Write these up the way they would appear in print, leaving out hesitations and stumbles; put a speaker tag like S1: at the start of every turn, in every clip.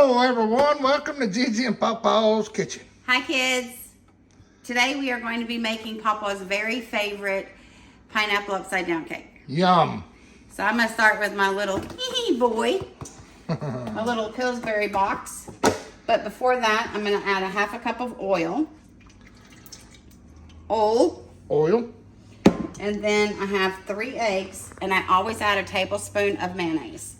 S1: Hello everyone, welcome to Gigi and Papa's Kitchen.
S2: Hi kids. Today we are going to be making Papa's very favorite pineapple upside down cake.
S1: Yum.
S2: So I'm going to start with my little boy, my little Pillsbury box. But before that, I'm going to add a half a cup of oil.
S1: Oil.
S2: And then I have 3 eggs, and I always add a tablespoon of mayonnaise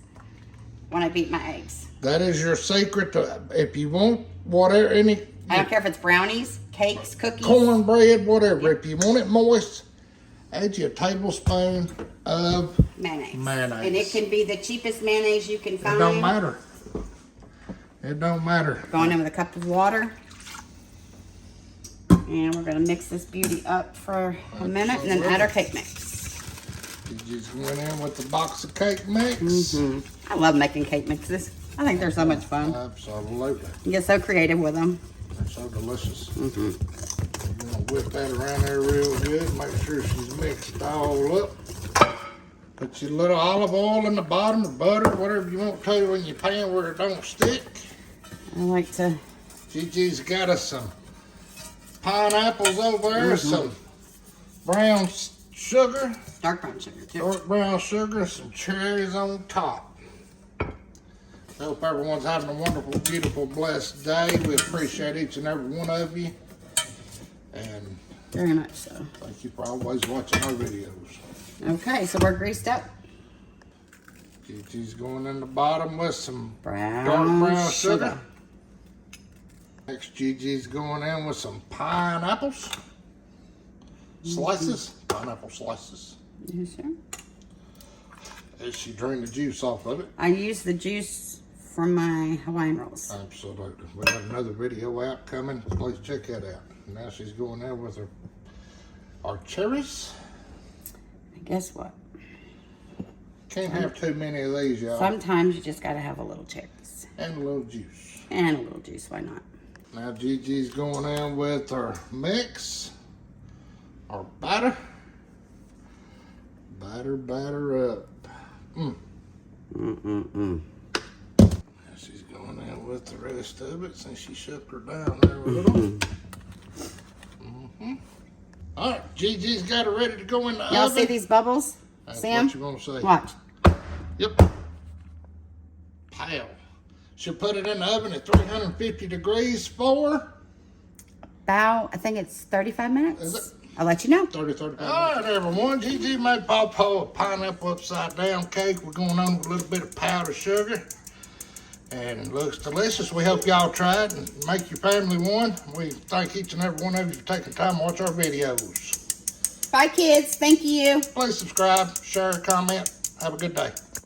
S2: when I beat my eggs.
S1: That is your secret to, if you want whatever, any...
S2: I don't care if it's brownies, cakes, cookies.
S1: Cornbread, whatever. If you want it moist, add you a tablespoon of
S2: mayonnaise.
S1: mayonnaise.
S2: And it can be the cheapest mayonnaise you can find.
S1: It don't matter. It don't matter.
S2: Going in with a cup of water. And we're going to mix this beauty up for a minute and then add our cake mix.
S1: You just went in with the box of cake mix.
S2: I love making cake mixes. I think they're so much fun.
S1: Absolutely.
S2: You get so creative with them.
S1: They're so delicious. You're going to whip that around there real good. Make sure she's mixed all up. Put your little olive oil in the bottom or butter, whatever you want to in your pan where it don't stick.
S2: I like to...
S1: Gigi's got us some pineapples over there, some brown sugar.
S2: Dark brown sugar, too.
S1: Dark brown sugar, some cherries on top. I hope everyone's having a wonderful, beautiful, blessed day. We appreciate each and every one of you. And
S2: very much so.
S1: Thank you for always watching our videos.
S2: Okay, so we're greased up.
S1: Gigi's going in the bottom with some
S2: Dark
S1: brown sugar. Next, Gigi's going in with some pineapples. Slices. Pineapple slices.
S2: Yes, sir.
S1: As she drained the juice off of it.
S2: I use the juice from my Hawaiian rolls.
S1: Absolutely. We got another video out coming. Please check that out. Now she's going in with our cherries.
S2: And guess what?
S1: Can't have too many of these, y'all.
S2: Sometimes you just got to have a little cherries.
S1: And a little juice.
S2: And a little juice, why not?
S1: Now Gigi's going in with our mix, our batter. Batter up. Now she's going in with the rest of it since she shook her down there a little. All right, Gigi's got it ready to go in the oven.
S2: Y'all see these bubbles?
S1: That's
S2: See them?
S1: what you're going to say.
S2: Watch.
S1: Yep. Pow. She'll put it in the oven at 350 degrees for?
S2: About, I think it's 35 minutes.
S1: Is it?
S2: I'll let you know.
S1: 35 minutes. All right, everyone. Gigi made Papa a pineapple upside down cake. We're going on with a little bit of powdered sugar. And it looks delicious. We hope y'all try it and make your family one. We thank each and every one of you for taking time to watch our videos.
S2: Bye, kids. Thank you.
S1: Please subscribe, share, comment. Have a good day.